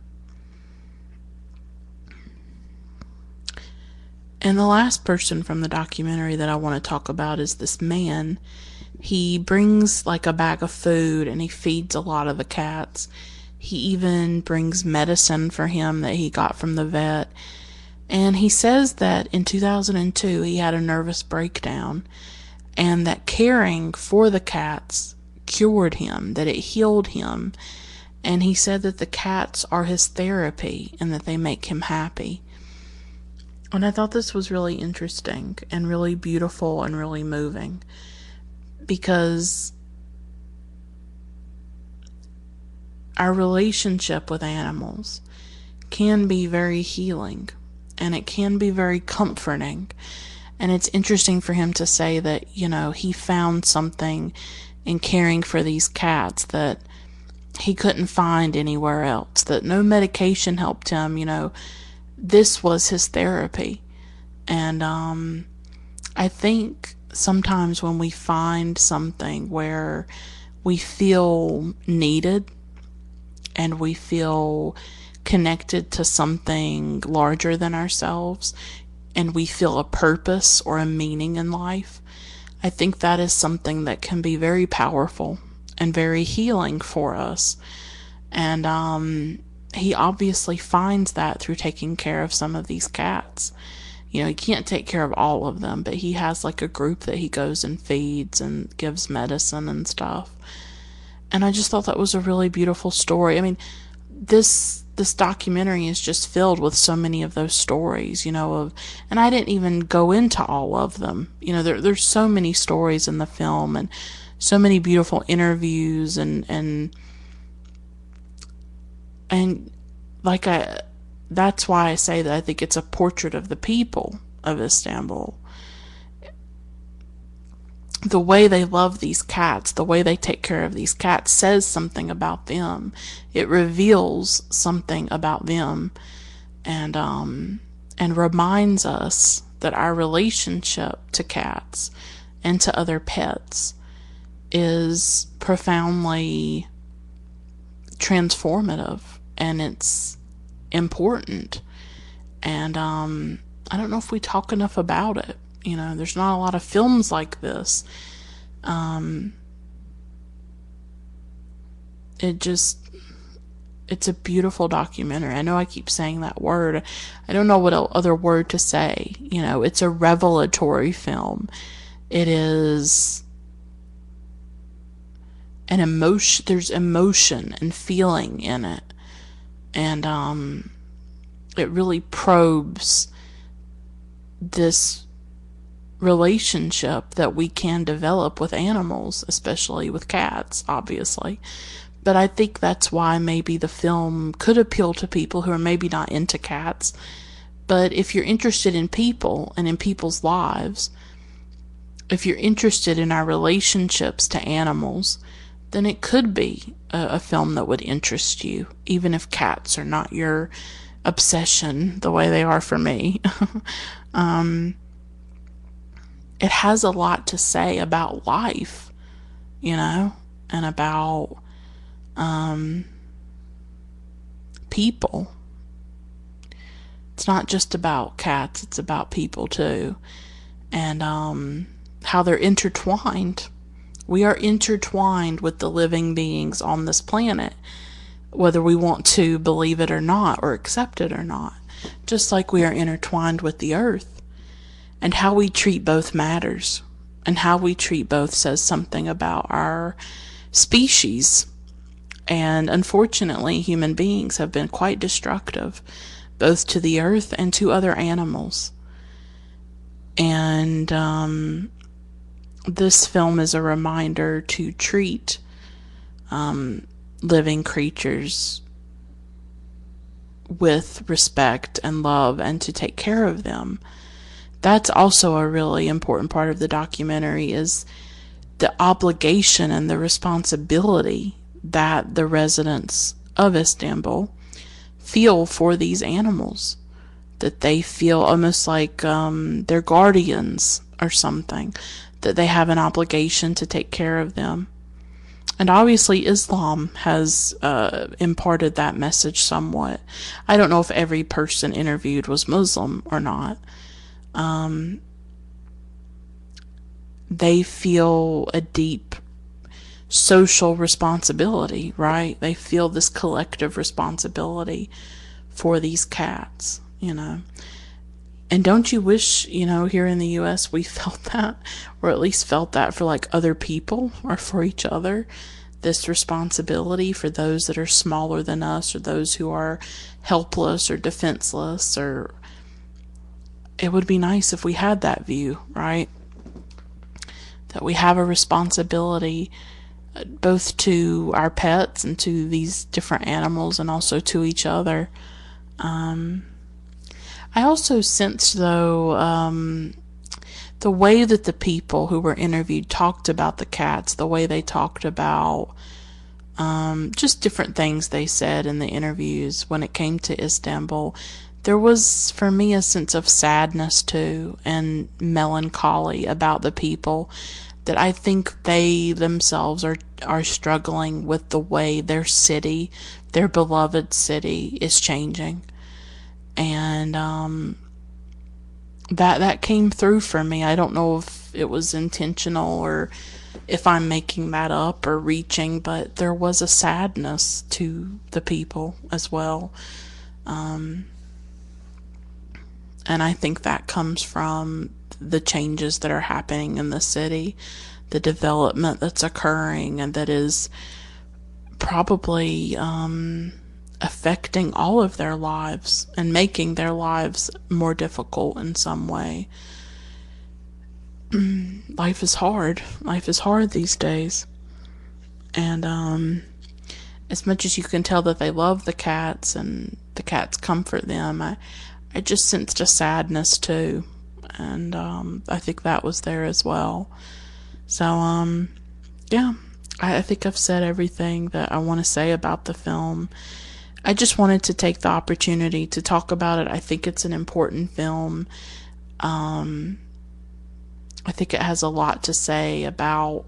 And the last person from the documentary that I want to talk about is this man. He brings like a bag of food, and he feeds a lot of the cats. He even brings medicine for him that he got from the vet. And he says that in 2002, he had a nervous breakdown, and that caring for the cats cured him, that it healed him. And he said that the cats are his therapy and that they make him happy. And I thought this was really interesting and really beautiful and really moving, because our relationship with animals can be very healing. and it can be very comforting. And it's interesting for him to say that, he found something in caring for these cats that he couldn't find anywhere else, that no medication helped him. This was his therapy. And I think sometimes when we find something where we feel needed and we feel connected to something larger than ourselves, and we feel a purpose or a meaning in life, I think that is something that can be very powerful and very healing for us. And he obviously finds that through taking care of some of these cats. He can't take care of all of them, but he has like a group that he goes and feeds and gives medicine and stuff. And I just thought that was a really beautiful story. I mean, this documentary is just filled with so many of those stories, and I didn't even go into all of them. There's so many stories in the film, and so many beautiful interviews, and that's why I say that I think it's a portrait of the people of Istanbul. The way they love these cats, the way they take care of these cats says something about them. It reveals something about them, and reminds us that our relationship to cats and to other pets is profoundly transformative, and it's important. And I don't know if we talk enough about it. There's not a lot of films like this. It's a beautiful documentary. I know I keep saying that word. I don't know what other word to say. It's a revelatory film. It is an emotion. There's emotion and feeling in it. And it really probes this relationship that we can develop with animals, especially with cats, obviously. But I think that's why maybe the film could appeal to people who are maybe not into cats. But if you're interested in people and in people's lives, if you're interested in our relationships to animals, then it could be a film that would interest you, even if cats are not your obsession the way they are for me. It has a lot to say about life, and about people. It's not just about cats, it's about people too. And how they're intertwined. We are intertwined with the living beings on this planet, whether we want to believe it or not, or accept it or not. Just like we are intertwined with the earth. And how we treat both matters. And how we treat both says something about our species. And unfortunately, human beings have been quite destructive, both to the earth and to other animals. And this film is a reminder to treat living creatures with respect and love, and to take care of them. That's also a really important part of the documentary, is the obligation and the responsibility that the residents of Istanbul feel for these animals. That they feel almost like they're guardians or something. That they have an obligation to take care of them. And obviously Islam has imparted that message somewhat. I don't know if every person interviewed was Muslim or not. They feel a deep social responsibility, right? They feel this collective responsibility for these cats, And don't you wish, here in the U.S. we felt that, or at least felt that for like other people or for each other? This responsibility for those that are smaller than us, or those who are helpless or defenseless, or it would be nice if we had that view, right? That we have a responsibility both to our pets and to these different animals, and also to each other. I also sensed, though, the way that the people who were interviewed talked about the cats, the way they talked about just different things they said in the interviews when it came to Istanbul, there was, for me, a sense of sadness too and melancholy about the people, that I think they themselves are struggling with the way their city, their beloved city, is changing. And that came through for me. I don't know if it was intentional or if I'm making that up or reaching, but there was a sadness to the people as well. And I think that comes from the changes that are happening in the city, the development that's occurring, and that is probably affecting all of their lives and making their lives more difficult in some way. Life is hard. Life is hard these days. And as much as you can tell that they love the cats and the cats comfort them, I just sensed a sadness too. And I think that was there as well. So, yeah, I think I've said everything that I want to say about the film. I just wanted to take the opportunity to talk about it. I think it's an important film. I think it has a lot to say about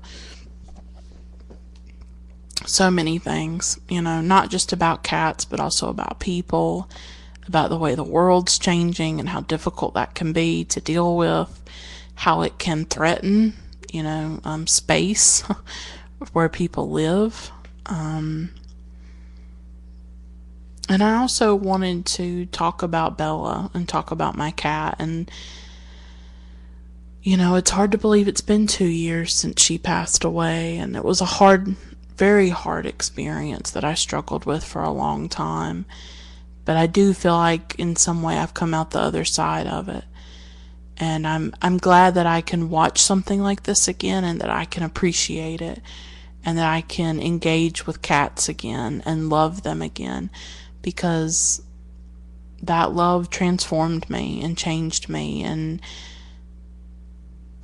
so many things, not just about cats, but also about people, about the way the world's changing and how difficult that can be to deal with, how it can threaten, space where people live. And I also wanted to talk about Bella and talk about my cat. And, it's hard to believe it's been 2 years since she passed away. And it was a hard, very hard experience that I struggled with for a long time. But I do feel like in some way I've come out the other side of it. And I'm glad that I can watch something like this again and that I can appreciate it and that I can engage with cats again and love them again, because that love transformed me and changed me, and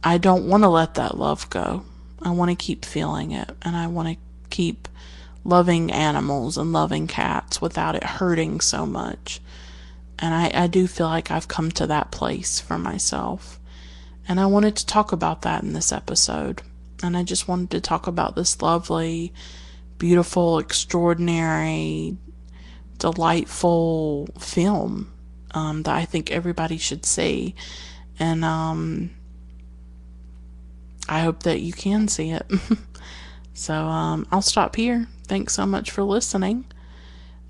I don't want to let that love go. I want to keep feeling it, and I want to keep loving animals and loving cats without it hurting so much. And I do feel like I've come to that place for myself. And I wanted to talk about that in this episode. And I just wanted to talk about this lovely, beautiful, extraordinary, delightful film that I think everybody should see. And I hope that you can see it. So I'll stop here. Thanks so much for listening.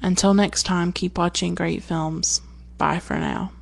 Until next time, keep watching great films. Bye for now.